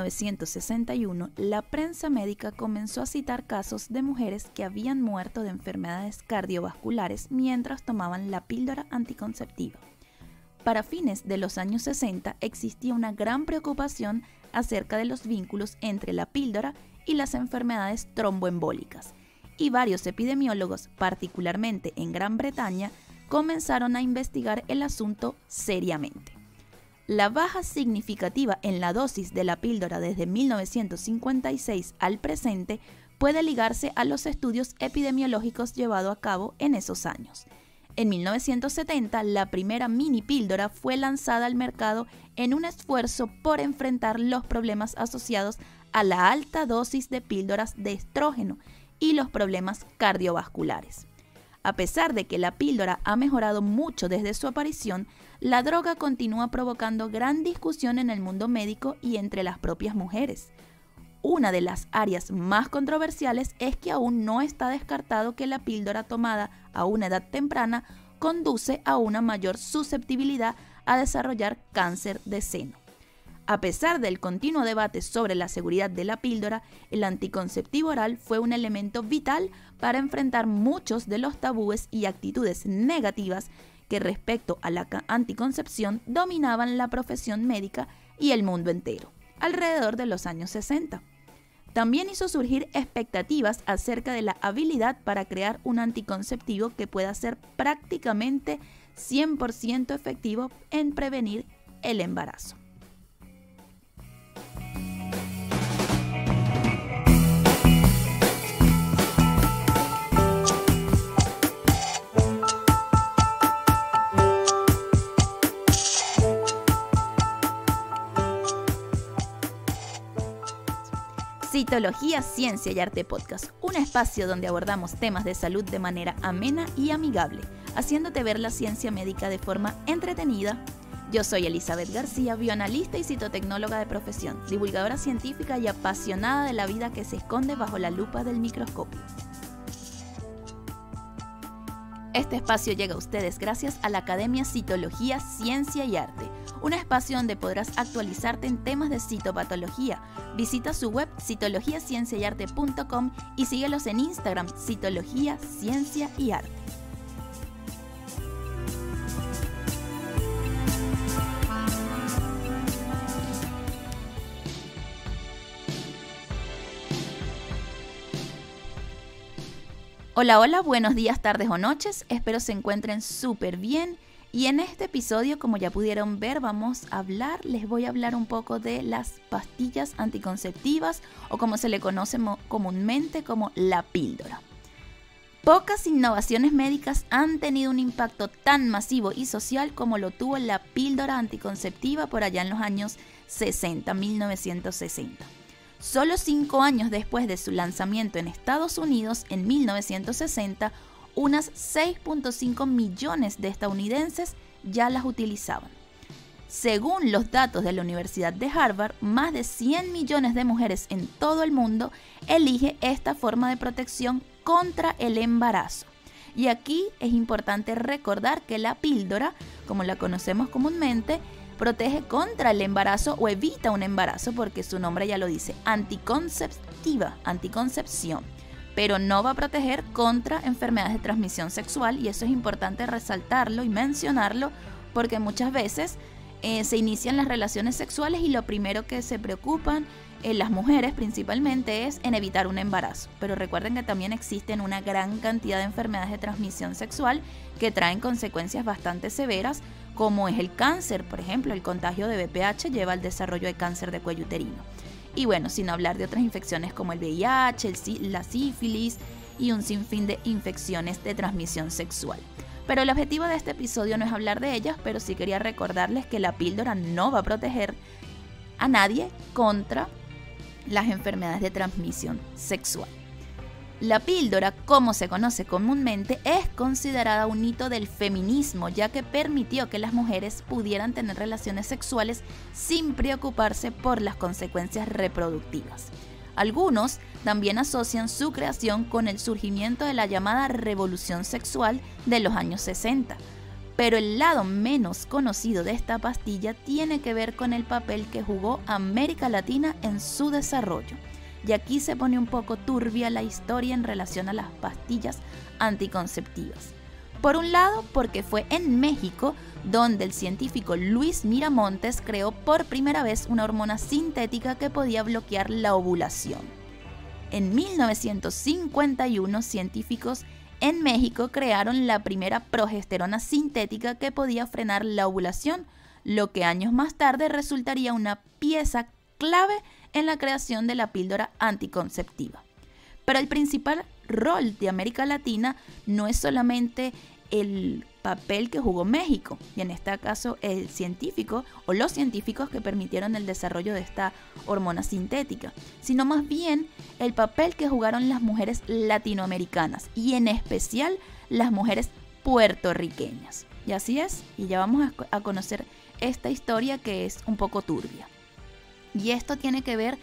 1961, la prensa médica comenzó a citar casos de mujeres que habían muerto de enfermedades cardiovasculares mientras tomaban la píldora anticonceptiva. Para fines de los años 60 existía una gran preocupación acerca de los vínculos entre la píldora y las enfermedades tromboembólicas, y varios epidemiólogos, particularmente en Gran Bretaña, comenzaron a investigar el asunto seriamente. La baja significativa en la dosis de la píldora desde 1956 al presente puede ligarse a los estudios epidemiológicos llevados a cabo en esos años. En 1970, la primera mini píldora fue lanzada al mercado en un esfuerzo por enfrentar los problemas asociados a la alta dosis de píldoras de estrógeno y los problemas cardiovasculares. A pesar de que la píldora ha mejorado mucho desde su aparición, la droga continúa provocando gran discusión en el mundo médico y entre las propias mujeres. Una de las áreas más controversiales es que aún no está descartado que la píldora tomada a una edad temprana conduce a una mayor susceptibilidad a desarrollar cáncer de seno. A pesar del continuo debate sobre la seguridad de la píldora, el anticonceptivo oral fue un elemento vital para enfrentar muchos de los tabúes y actitudes negativas que respecto a la anticoncepción dominaban la profesión médica y el mundo entero, alrededor de los años 60. También hizo surgir expectativas acerca de la habilidad para crear un anticonceptivo que pueda ser prácticamente 100% efectivo en prevenir el embarazo. Citología, Ciencia y Arte Podcast, un espacio donde abordamos temas de salud de manera amena y amigable, haciéndote ver la ciencia médica de forma entretenida. Yo soy Elizabeth García, bioanalista y citotecnóloga de profesión, divulgadora científica y apasionada de la vida que se esconde bajo la lupa del microscopio. Este espacio llega a ustedes gracias a la Academia Citología, Ciencia y Arte, un espacio donde podrás actualizarte en temas de citopatología. Visita su web citologiacienciayarte.com y síguelos en Instagram, Citología, Ciencia y Arte. Hola, hola, buenos días, tardes o noches, espero se encuentren súper bien. Y en este episodio, como ya pudieron ver, les voy a hablar un poco de las pastillas anticonceptivas o como se le conoce comúnmente como la píldora. Pocas innovaciones médicas han tenido un impacto tan masivo y social como lo tuvo la píldora anticonceptiva por allá en los años 1960. Solo 5 años después de su lanzamiento en Estados Unidos, en 1960, unas 6.5 millones de estadounidenses ya las utilizaban. Según los datos de la Universidad de Harvard, más de 100 millones de mujeres en todo el mundo eligen esta forma de protección contra el embarazo. Y aquí es importante recordar que la píldora, como la conocemos comúnmente, protege contra el embarazo o evita un embarazo porque su nombre ya lo dice, anticonceptiva, anticoncepción. Pero no va a proteger contra enfermedades de transmisión sexual y eso es importante resaltarlo y mencionarlo porque muchas veces se inician las relaciones sexuales y lo primero que se preocupan las mujeres principalmente es en evitar un embarazo. Pero recuerden que también existen una gran cantidad de enfermedades de transmisión sexual que traen consecuencias bastante severas como es el cáncer, por ejemplo, el contagio de VPH lleva al desarrollo de cáncer de cuello uterino. Y bueno, sin hablar de otras infecciones como el VIH, la sífilis y un sinfín de infecciones de transmisión sexual. Pero el objetivo de este episodio no es hablar de ellas, pero sí quería recordarles que la píldora no va a proteger a nadie contra las enfermedades de transmisión sexual. La píldora, como se conoce comúnmente, es considerada un hito del feminismo, ya que permitió que las mujeres pudieran tener relaciones sexuales sin preocuparse por las consecuencias reproductivas. Algunos también asocian su creación con el surgimiento de la llamada revolución sexual de los años 60. Pero el lado menos conocido de esta pastilla tiene que ver con el papel que jugó América Latina en su desarrollo. Y aquí se pone un poco turbia la historia en relación a las pastillas anticonceptivas. Por un lado, porque fue en México donde el científico Luis Miramontes creó por primera vez una hormona sintética que podía bloquear la ovulación. En 1951, científicos en México crearon la primera progesterona sintética que podía frenar la ovulación, lo que años más tarde resultaría una pieza clave en la creación de la píldora anticonceptiva. Pero el principal rol de América Latina no es solamente el papel que jugó México, y en este caso el científico o los científicos que permitieron el desarrollo de esta hormona sintética, sino más bien el papel que jugaron las mujeres latinoamericanas y en especial las mujeres puertorriqueñas. Y así es, y ya vamos a conocer esta historia que es un poco turbia. Y esto tiene que ver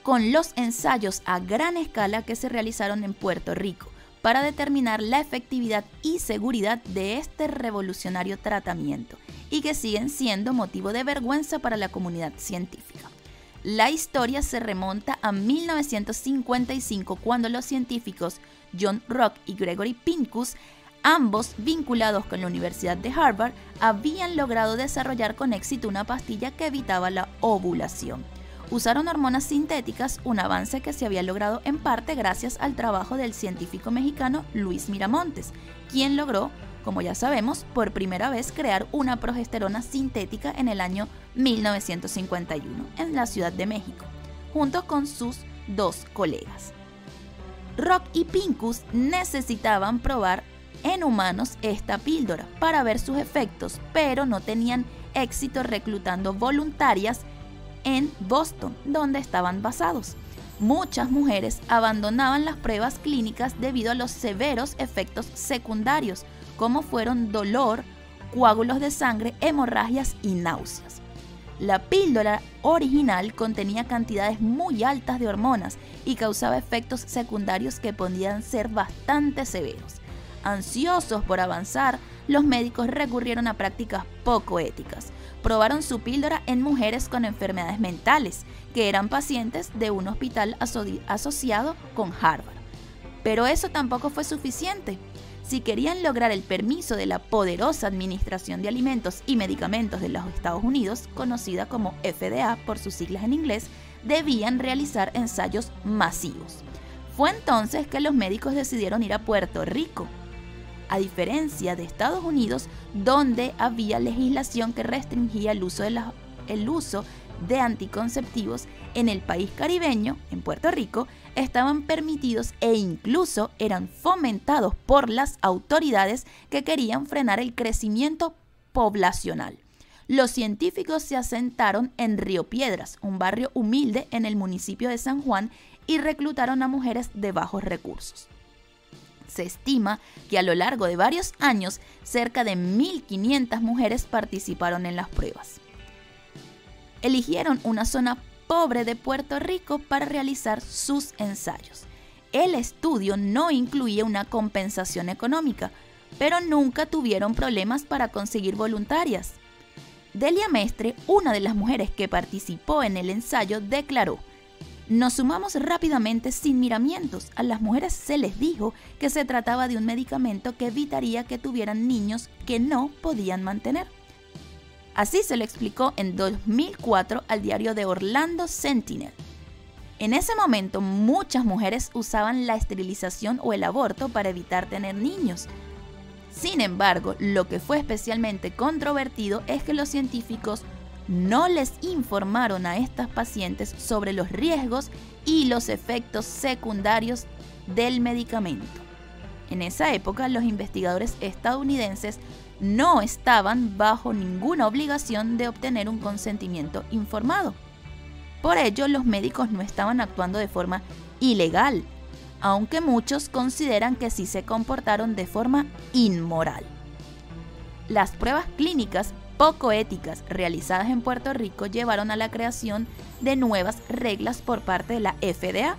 con los ensayos a gran escala que se realizaron en Puerto Rico para determinar la efectividad y seguridad de este revolucionario tratamiento y que siguen siendo motivo de vergüenza para la comunidad científica. La historia se remonta a 1955 cuando los científicos John Rock y Gregory Pincus, ambos vinculados con la Universidad de Harvard, habían logrado desarrollar con éxito una pastilla que evitaba la ovulación. Usaron hormonas sintéticas, un avance que se había logrado en parte gracias al trabajo del científico mexicano Luis Miramontes, quien logró, como ya sabemos, por primera vez crear una progesterona sintética en el año 1951 en la Ciudad de México, junto con sus dos colegas. Rock y Pincus necesitaban probar en humanos esta píldora para ver sus efectos, pero no tenían éxito reclutando voluntarias en Boston, donde estaban basados. Muchas mujeres abandonaban las pruebas clínicas debido a los severos efectos secundarios, como fueron dolor, coágulos de sangre, hemorragias y náuseas. La píldora original contenía cantidades muy altas de hormonas y causaba efectos secundarios que podían ser bastante severos. Ansiosos por avanzar, los médicos recurrieron a prácticas poco éticas. Probaron su píldora en mujeres con enfermedades mentales, que eran pacientes de un hospital asociado con Harvard. Pero eso tampoco fue suficiente. Si querían lograr el permiso de la poderosa Administración de Alimentos y Medicamentos de los Estados Unidos, conocida como FDA por sus siglas en inglés, debían realizar ensayos masivos. Fue entonces que los médicos decidieron ir a Puerto Rico. A diferencia de Estados Unidos, donde había legislación que restringía el uso de anticonceptivos, en el país caribeño, en Puerto Rico, estaban permitidos e incluso eran fomentados por las autoridades que querían frenar el crecimiento poblacional. Los científicos se asentaron en Río Piedras, un barrio humilde en el municipio de San Juan, y reclutaron a mujeres de bajos recursos. Se estima que a lo largo de varios años, cerca de 1.500 mujeres participaron en las pruebas. Eligieron una zona pobre de Puerto Rico para realizar sus ensayos. El estudio no incluía una compensación económica, pero nunca tuvieron problemas para conseguir voluntarias. Delia Mestre, una de las mujeres que participó en el ensayo, declaró: "Nos sumamos rápidamente sin miramientos. A las mujeres se les dijo que se trataba de un medicamento que evitaría que tuvieran niños que no podían mantener". Así se lo explicó en 2004 al diario The Orlando Sentinel. En ese momento, muchas mujeres usaban la esterilización o el aborto para evitar tener niños. Sin embargo, lo que fue especialmente controvertido es que los científicos no les informaron a estas pacientes sobre los riesgos y los efectos secundarios del medicamento. En esa época, los investigadores estadounidenses no estaban bajo ninguna obligación de obtener un consentimiento informado. Por ello, los médicos no estaban actuando de forma ilegal, aunque muchos consideran que sí se comportaron de forma inmoral. Las pruebas clínicas poco éticas realizadas en Puerto Rico llevaron a la creación de nuevas reglas por parte de la FDA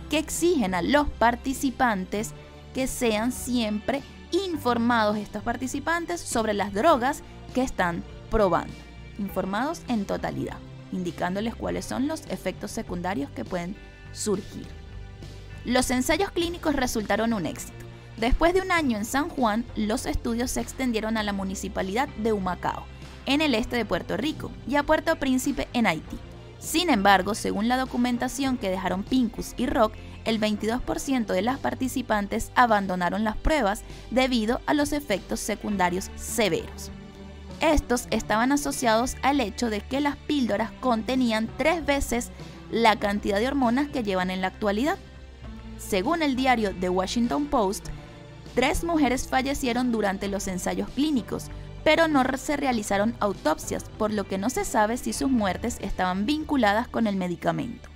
que exigen a los participantes que sean siempre informados estos participantes sobre las drogas que están probando, informados en totalidad, indicándoles cuáles son los efectos secundarios que pueden surgir. Los ensayos clínicos resultaron un éxito. Después de un año en San Juan, los estudios se extendieron a la municipalidad de Humacao, en el este de Puerto Rico, y a Puerto Príncipe, en Haití. Sin embargo, según la documentación que dejaron Pincus y Rock, el 22% de las participantes abandonaron las pruebas debido a los efectos secundarios severos. Estos estaban asociados al hecho de que las píldoras contenían 3 veces la cantidad de hormonas que llevan en la actualidad. Según el diario The Washington Post, 3 mujeres fallecieron durante los ensayos clínicos, pero no se realizaron autopsias, por lo que no se sabe si sus muertes estaban vinculadas con el medicamento.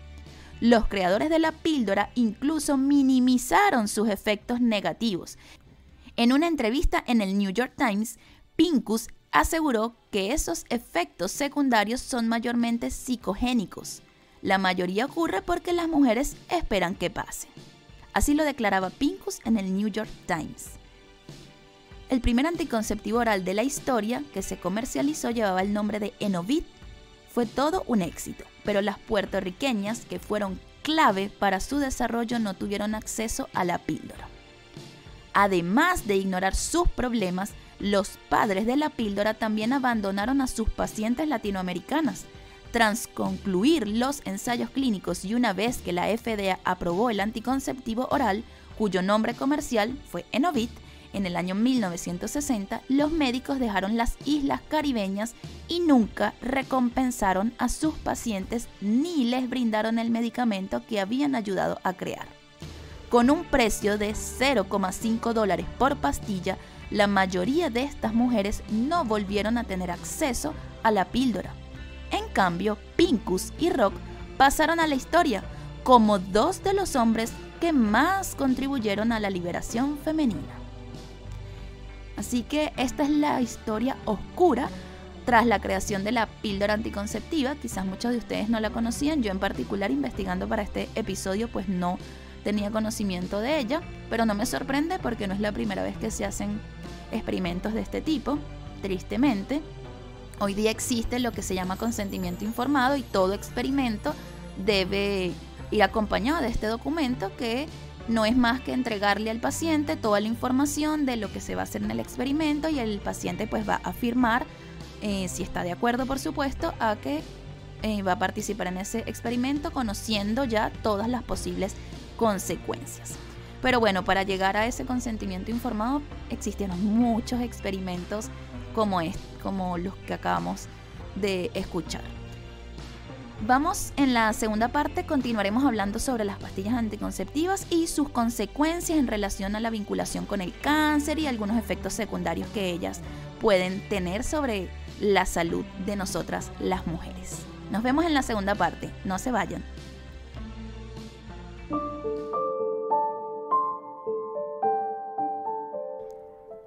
Los creadores de la píldora incluso minimizaron sus efectos negativos. En una entrevista en el New York Times, Pincus aseguró que esos efectos secundarios son mayormente psicogénicos. La mayoría ocurre porque las mujeres esperan que pase. Así lo declaraba Pincus en el New York Times. El primer anticonceptivo oral de la historia que se comercializó llevaba el nombre de Enovit. Fue todo un éxito, pero las puertorriqueñas que fueron clave para su desarrollo no tuvieron acceso a la píldora. Además de ignorar sus problemas, los padres de la píldora también abandonaron a sus pacientes latinoamericanas. Tras concluir los ensayos clínicos y una vez que la FDA aprobó el anticonceptivo oral, cuyo nombre comercial fue Enovit, en el año 1960, los médicos dejaron las islas caribeñas y nunca recompensaron a sus pacientes ni les brindaron el medicamento que habían ayudado a crear. Con un precio de $0.5 por pastilla, la mayoría de estas mujeres no volvieron a tener acceso a la píldora. En cambio, Pincus y Rock pasaron a la historia como 2 de los hombres que más contribuyeron a la liberación femenina. Así que esta es la historia oscura tras la creación de la píldora anticonceptiva. Quizás muchos de ustedes no la conocían. Yo en particular, investigando para este episodio, pues no tenía conocimiento de ella, pero no me sorprende porque no es la primera vez que se hacen experimentos de este tipo, tristemente. Hoy día existe lo que se llama consentimiento informado y todo experimento debe ir acompañado de este documento que no es más que entregarle al paciente toda la información de lo que se va a hacer en el experimento y el paciente pues va a afirmar, si está de acuerdo por supuesto, a que va a participar en ese experimento conociendo ya todas las posibles consecuencias. Pero bueno, para llegar a ese consentimiento informado existieron muchos experimentos como los que acabamos de escuchar. Vamos en la segunda parte, continuaremos hablando sobre las pastillas anticonceptivas y sus consecuencias en relación a la vinculación con el cáncer y algunos efectos secundarios que ellas pueden tener sobre la salud de nosotras las mujeres. Nos vemos en la segunda parte, no se vayan.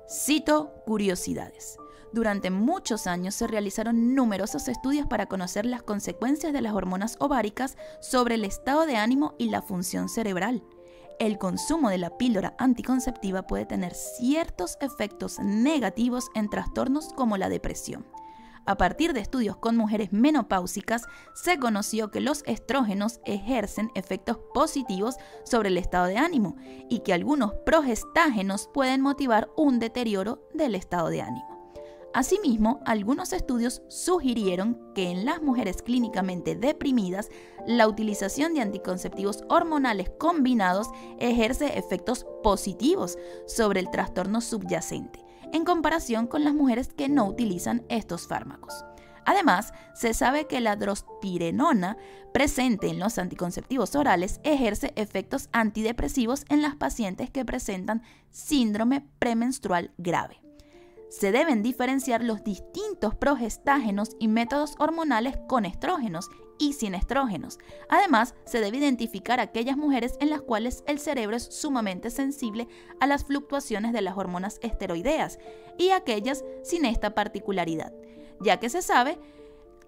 Cito curiosidades. Durante muchos años se realizaron numerosos estudios para conocer las consecuencias de las hormonas ováricas sobre el estado de ánimo y la función cerebral. El consumo de la píldora anticonceptiva puede tener ciertos efectos negativos en trastornos como la depresión. A partir de estudios con mujeres menopáusicas, se conoció que los estrógenos ejercen efectos positivos sobre el estado de ánimo y que algunos progestágenos pueden motivar un deterioro del estado de ánimo. Asimismo, algunos estudios sugirieron que en las mujeres clínicamente deprimidas, la utilización de anticonceptivos hormonales combinados ejerce efectos positivos sobre el trastorno subyacente, en comparación con las mujeres que no utilizan estos fármacos. Además, se sabe que la drospirenona presente en los anticonceptivos orales ejerce efectos antidepresivos en las pacientes que presentan síndrome premenstrual grave. Se deben diferenciar los distintos progestágenos y métodos hormonales con estrógenos y sin estrógenos. Además, se debe identificar aquellas mujeres en las cuales el cerebro es sumamente sensible a las fluctuaciones de las hormonas esteroideas y aquellas sin esta particularidad, ya que se sabe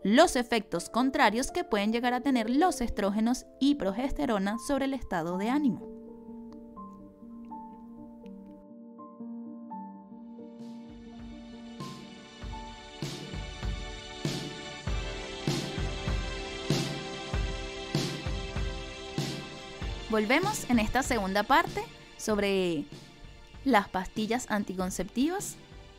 los efectos contrarios que pueden llegar a tener los estrógenos y progesterona sobre el estado de ánimo. Volvemos en esta segunda parte sobre las pastillas anticonceptivas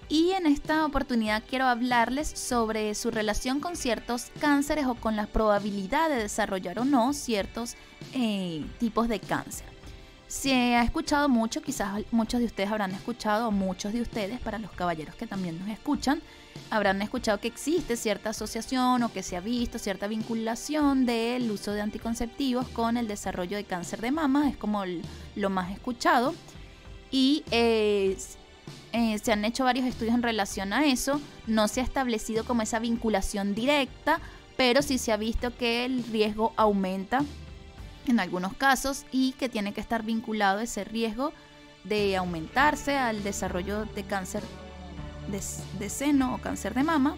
y en esta oportunidad quiero hablarles sobre su relación con ciertos cánceres o con la probabilidad de desarrollar o no ciertos tipos de cáncer. Se ha escuchado mucho, quizás muchos de ustedes habrán escuchado, o muchos de ustedes, para los caballeros que también nos escuchan, habrán escuchado que existe cierta asociación o que se ha visto cierta vinculación del uso de anticonceptivos con el desarrollo de cáncer de mama, es como lo más escuchado. Y se han hecho varios estudios en relación a eso, no se ha establecido como esa vinculación directa, pero sí se ha visto que el riesgo aumenta en algunos casos y que tiene que estar vinculado ese riesgo de aumentarse al desarrollo de cáncer de seno o cáncer de mama.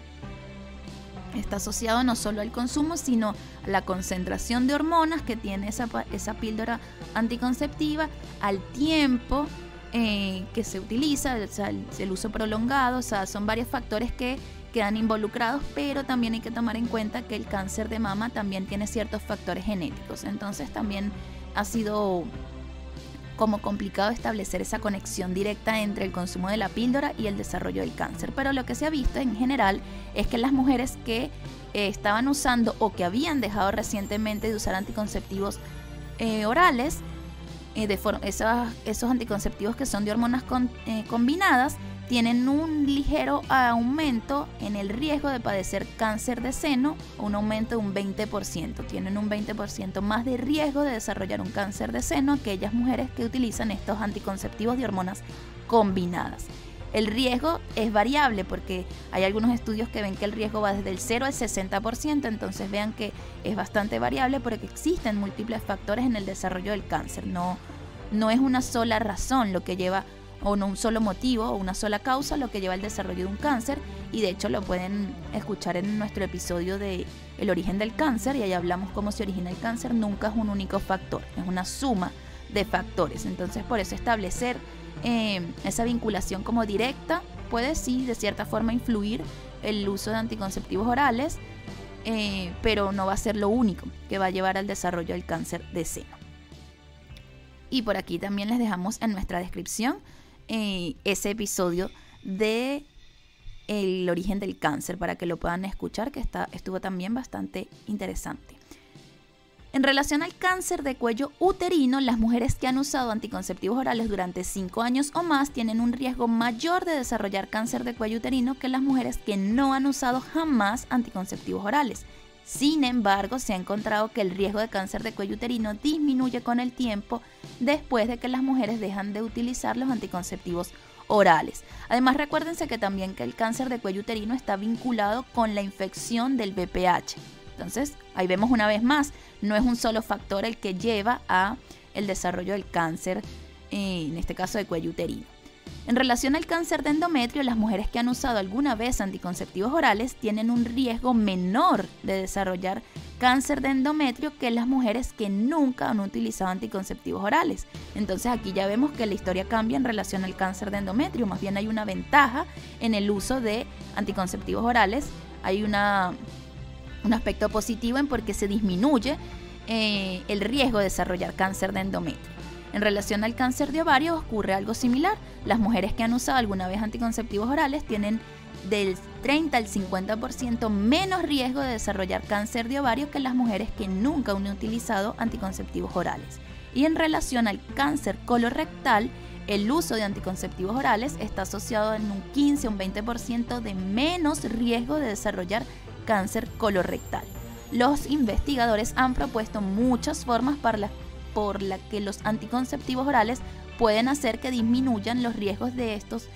Está asociado no solo al consumo, sino a la concentración de hormonas que tiene esa píldora anticonceptiva, al tiempo que se utiliza, o sea, el uso prolongado, o sea, son varios factores que quedan involucrados, pero también hay que tomar en cuenta que el cáncer de mama también tiene ciertos factores genéticos, entonces también ha sido como complicado establecer esa conexión directa entre el consumo de la píldora y el desarrollo del cáncer, pero lo que se ha visto en general es que las mujeres que estaban usando o que habían dejado recientemente de usar anticonceptivos orales, esos anticonceptivos que son de hormonas combinadas, tienen un ligero aumento en el riesgo de padecer cáncer de seno, un aumento de un 20%. Tienen un 20% más de riesgo de desarrollar un cáncer de seno aquellas mujeres que utilizan estos anticonceptivos de hormonas combinadas. El riesgo es variable porque hay algunos estudios que ven que el riesgo va desde el 0 al 60%, entonces vean que es bastante variable porque existen múltiples factores en el desarrollo del cáncer. No es una sola razón lo que lleva, o no un solo motivo o una sola causa lo que lleva al desarrollo de un cáncer, y de hecho lo pueden escuchar en nuestro episodio de El origen del cáncer, y ahí hablamos cómo se origina el cáncer. Nunca es un único factor, es una suma de factores, entonces por eso establecer esa vinculación como directa puede sí de cierta forma influir el uso de anticonceptivos orales, pero no va a ser lo único que va a llevar al desarrollo del cáncer de seno. Y por aquí también les dejamos en nuestra descripción ese episodio de El origen del cáncer para que lo puedan escuchar, que estuvo también bastante interesante. En relación al cáncer de cuello uterino, las mujeres que han usado anticonceptivos orales durante 5 años o más tienen un riesgo mayor de desarrollar cáncer de cuello uterino que las mujeres que no han usado jamás anticonceptivos orales. Sin embargo, se ha encontrado que el riesgo de cáncer de cuello uterino disminuye con el tiempo después de que las mujeres dejan de utilizar los anticonceptivos orales. Además, recuérdense que también que el cáncer de cuello uterino está vinculado con la infección del VPH. Entonces, ahí vemos una vez más, no es un solo factor el que lleva a el desarrollo del cáncer, en este caso de cuello uterino. En relación al cáncer de endometrio, las mujeres que han usado alguna vez anticonceptivos orales tienen un riesgo menor de desarrollar cáncer de endometrio que las mujeres que nunca han utilizado anticonceptivos orales. Entonces aquí ya vemos que la historia cambia en relación al cáncer de endometrio, más bien hay una ventaja en el uso de anticonceptivos orales, hay un aspecto positivo en porque se disminuye el riesgo de desarrollar cáncer de endometrio. En relación al cáncer de ovario ocurre algo similar. Las mujeres que han usado alguna vez anticonceptivos orales tienen del 30 al 50% menos riesgo de desarrollar cáncer de ovario que las mujeres que nunca han utilizado anticonceptivos orales. Y en relación al cáncer colorectal, el uso de anticonceptivos orales está asociado en un 15 a un 20% de menos riesgo de desarrollar cáncer colorectal. Los investigadores han propuesto muchas formas por la que los anticonceptivos orales pueden hacer que disminuyan los riesgos de estos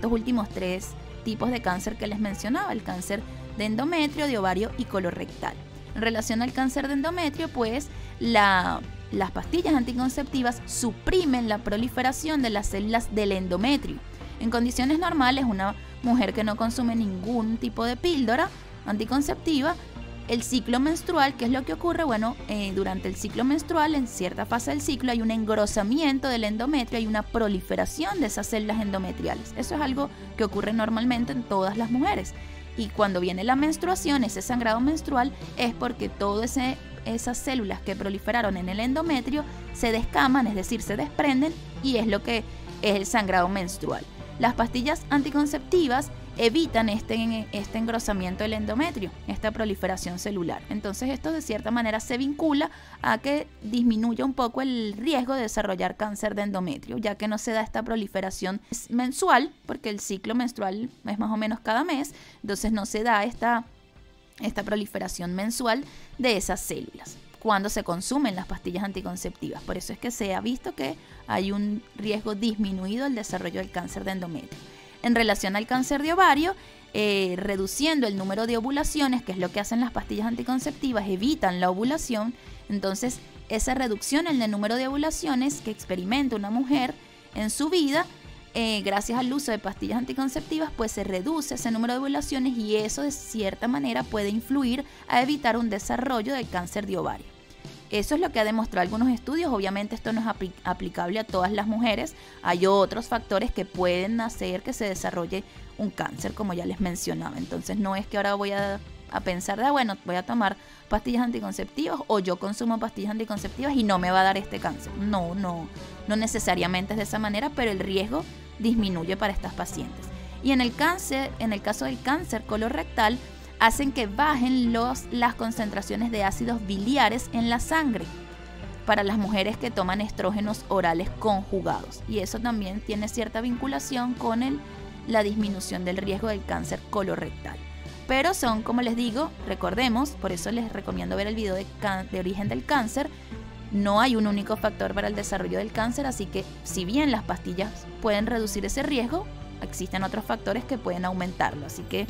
últimos 3 tipos de cáncer que les mencionaba, el cáncer de endometrio, de ovario y colorectal. En relación al cáncer de endometrio, pues las pastillas anticonceptivas suprimen la proliferación de las células del endometrio. En condiciones normales, una mujer que no consume ningún tipo de píldora anticonceptiva, el ciclo menstrual, ¿qué es lo que ocurre? Bueno, durante el ciclo menstrual, en cierta fase del ciclo, hay un engrosamiento del endometrio, hay una proliferación de esas células endometriales. Eso es algo que ocurre normalmente en todas las mujeres. Y cuando viene la menstruación, ese sangrado menstrual, es porque todo ese esas células que proliferaron en el endometrio se descaman, es decir, se desprenden, y es lo que es el sangrado menstrual. Las pastillas anticonceptivas evitan este engrosamiento del endometrio, esta proliferación celular. Entonces esto de cierta manera se vincula a que disminuya un poco el riesgo de desarrollar cáncer de endometrio, ya que no se da esta proliferación mensual, porque el ciclo menstrual es más o menos cada mes, entonces no se da esta proliferación mensual de esas células cuando se consumen las pastillas anticonceptivas. Por eso es que se ha visto que hay un riesgo disminuido del desarrollo del cáncer de endometrio. En relación al cáncer de ovario, reduciendo el número de ovulaciones, que es lo que hacen las pastillas anticonceptivas, evitan la ovulación. Entonces, esa reducción en el número de ovulaciones que experimenta una mujer en su vida, gracias al uso de pastillas anticonceptivas, pues se reduce ese número de ovulaciones, y eso de cierta manera puede influir a evitar un desarrollo del cáncer de ovario. Eso es lo que ha demostrado algunos estudios. Obviamente esto no es aplicable a todas las mujeres. Hay otros factores que pueden hacer que se desarrolle un cáncer, como ya les mencionaba. Entonces no es que ahora voy a pensar bueno, voy a tomar pastillas anticonceptivas o yo consumo pastillas anticonceptivas y no me va a dar este cáncer. No necesariamente es de esa manera, pero el riesgo disminuye para estas pacientes. Y en el caso del cáncer colorectal, hacen que bajen las concentraciones de ácidos biliares en la sangre para las mujeres que toman estrógenos orales conjugados. Y eso también tiene cierta vinculación con la disminución del riesgo del cáncer colorectal. Pero son, como les digo, recordemos, por eso les recomiendo ver el video de origen del cáncer. No hay un único factor para el desarrollo del cáncer, así que si bien las pastillas pueden reducir ese riesgo, existen otros factores que pueden aumentarlo. Así que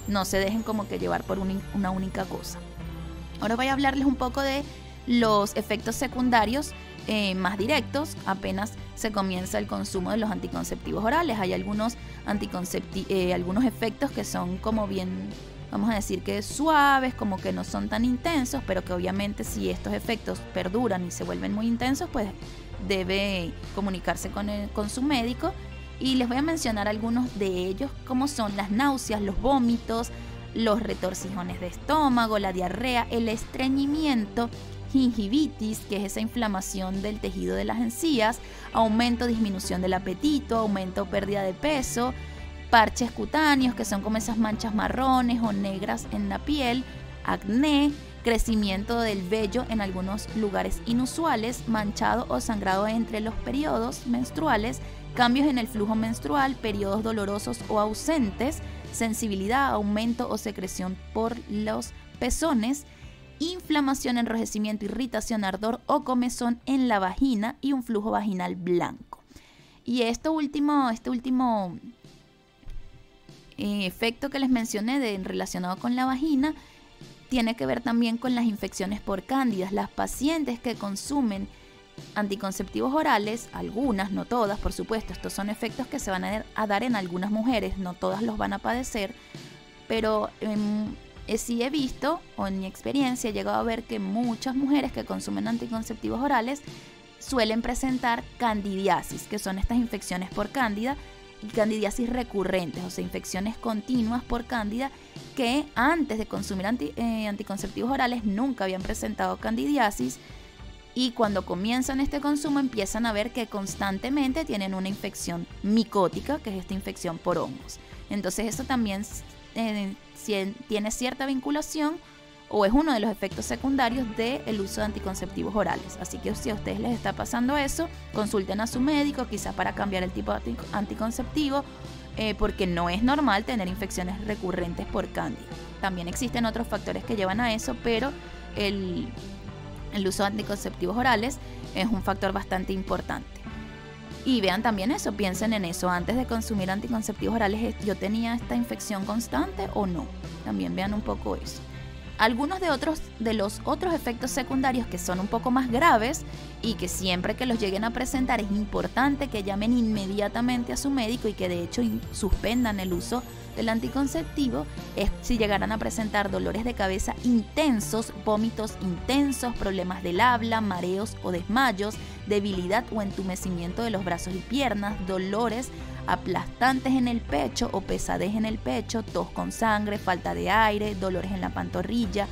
no se dejen como que llevar por una única cosa. Ahora voy a hablarles un poco de los efectos secundarios más directos apenas se comienza el consumo de los anticonceptivos orales. Hay algunos efectos que son como bien, vamos a decir que suaves, como que no son tan intensos, pero que obviamente si estos efectos perduran y se vuelven muy intensos, pues debe comunicarse con su médico. Y les voy a mencionar algunos de ellos, como son las náuseas, los vómitos, los retorcijones de estómago, la diarrea, el estreñimiento, gingivitis, que es esa inflamación del tejido de las encías, aumento, disminución del apetito, aumento o pérdida de peso, parches cutáneos, que son como esas manchas marrones o negras en la piel, acné, crecimiento del vello en algunos lugares inusuales, manchado o sangrado entre los periodos menstruales, cambios en el flujo menstrual, periodos dolorosos o ausentes, sensibilidad, aumento o secreción por los pezones, inflamación, enrojecimiento, irritación, ardor o comezón en la vagina y un flujo vaginal blanco. Y este último efecto que les mencioné relacionado con la vagina tiene que ver también con las infecciones por cándidas. Las pacientes que consumen anticonceptivos orales, algunas, no todas, por supuesto, estos son efectos que se van a dar en algunas mujeres, no todas los van a padecer, pero sí he visto, o en mi experiencia he llegado a ver que muchas mujeres que consumen anticonceptivos orales suelen presentar candidiasis, que son estas infecciones por cándida, y candidiasis recurrentes, o sea, infecciones continuas por cándida que antes de consumir anticonceptivos orales nunca habían presentado candidiasis, y cuando comienzan este consumo empiezan a ver que constantemente tienen una infección micótica, que es esta infección por hongos. Entonces eso también tiene cierta vinculación o es uno de los efectos secundarios del uso de anticonceptivos orales. Así que si a ustedes les está pasando eso, consulten a su médico, quizá para cambiar el tipo de anticonceptivo, porque no es normal tener infecciones recurrentes por cándida. También existen otros factores que llevan a eso, pero el uso de anticonceptivos orales es un factor bastante importante. Y vean también eso, piensen en eso, antes de consumir anticonceptivos orales, ¿yo tenía esta infección constante o no? También vean un poco eso. Algunos de los otros efectos secundarios que son un poco más graves y que siempre que los lleguen a presentar es importante que llamen inmediatamente a su médico y que de hecho suspendan el uso del anticonceptivo, es si llegaran a presentar dolores de cabeza intensos, vómitos intensos, problemas del habla, mareos o desmayos, debilidad o entumecimiento de los brazos y piernas, dolores aplastantes en el pecho o pesadez en el pecho, tos con sangre, falta de aire, dolores en la pantorrilla,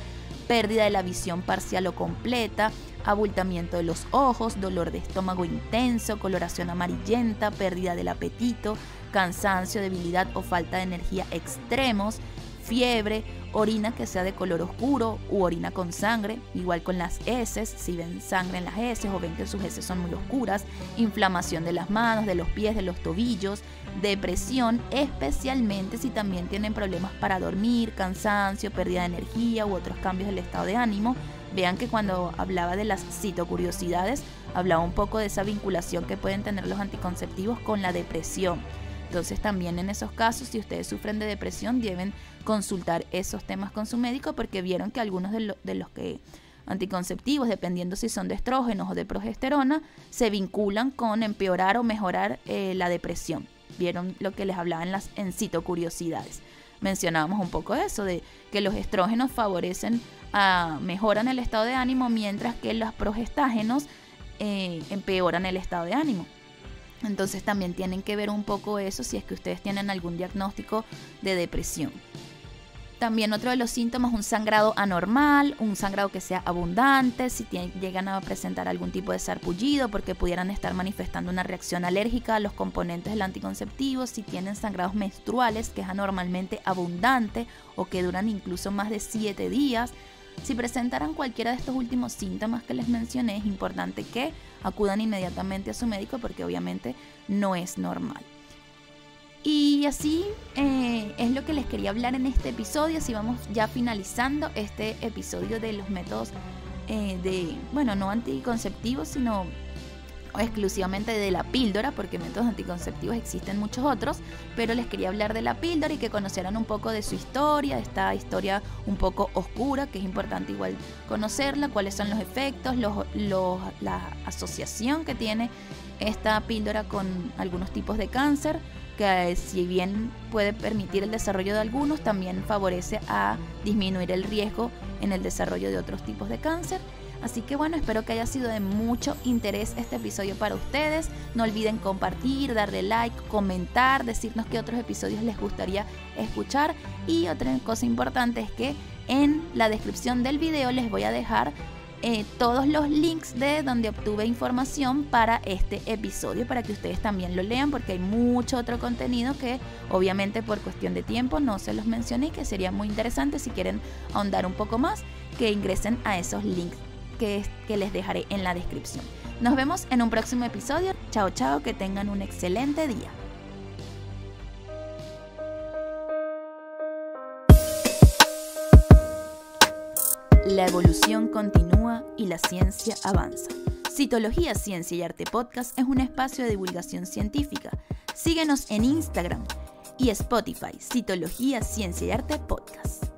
pérdida de la visión parcial o completa, abultamiento de los ojos, dolor de estómago intenso, coloración amarillenta, pérdida del apetito, cansancio, debilidad o falta de energía extremos, fiebre, orina que sea de color oscuro u orina con sangre, igual con las heces, si ven sangre en las heces o ven que sus heces son muy oscuras, inflamación de las manos, de los pies, de los tobillos, depresión, especialmente si también tienen problemas para dormir, cansancio, pérdida de energía u otros cambios del estado de ánimo. Vean que cuando hablaba de las citocuriosidades, hablaba un poco de esa vinculación que pueden tener los anticonceptivos con la depresión. Entonces también en esos casos, si ustedes sufren de depresión, deben consultar esos temas con su médico, porque vieron que algunos de los que anticonceptivos, dependiendo si son de estrógenos o de progesterona, se vinculan con empeorar o mejorar la depresión. Vieron lo que les hablaba en citocuriosidades. Mencionábamos un poco eso, de que los estrógenos mejoran el estado de ánimo, mientras que los progestágenos empeoran el estado de ánimo. Entonces también tienen que ver un poco eso si es que ustedes tienen algún diagnóstico de depresión. También otro de los síntomas, un sangrado anormal, un sangrado que sea abundante, si llegan a presentar algún tipo de sarpullido porque pudieran estar manifestando una reacción alérgica a los componentes del anticonceptivo, si tienen sangrados menstruales, que es anormalmente abundante o que duran incluso más de 7 días. Si presentaran cualquiera de estos últimos síntomas que les mencioné, es importante que acudan inmediatamente a su médico, porque obviamente no es normal. Y así es lo que les quería hablar en este episodio. Así vamos ya finalizando este episodio de los métodos no anticonceptivos, sino exclusivamente de la píldora, porque métodos anticonceptivos existen muchos otros, pero les quería hablar de la píldora y que conocieran un poco de su historia, esta historia un poco oscura, que es importante igual conocerla, cuáles son los efectos, la asociación que tiene esta píldora con algunos tipos de cáncer, que si bien puede permitir el desarrollo de algunos, también favorece a disminuir el riesgo en el desarrollo de otros tipos de cáncer. Así que bueno, espero que haya sido de mucho interés este episodio para ustedes. No olviden compartir, darle like, comentar, decirnos qué otros episodios les gustaría escuchar. Y otra cosa importante es que en la descripción del video les voy a dejar todos los links de donde obtuve información para este episodio, para que ustedes también lo lean, porque hay mucho otro contenido que obviamente por cuestión de tiempo no se los mencioné, y que sería muy interesante si quieren ahondar un poco más, que ingresen a esos links que les dejaré en la descripción. Nos vemos en un próximo episodio. Chao, chao, que tengan un excelente día. La evolución continúa y la ciencia avanza. Citología, Ciencia y Arte Podcast es un espacio de divulgación científica. Síguenos en Instagram y Spotify, Citología, Ciencia y Arte Podcast.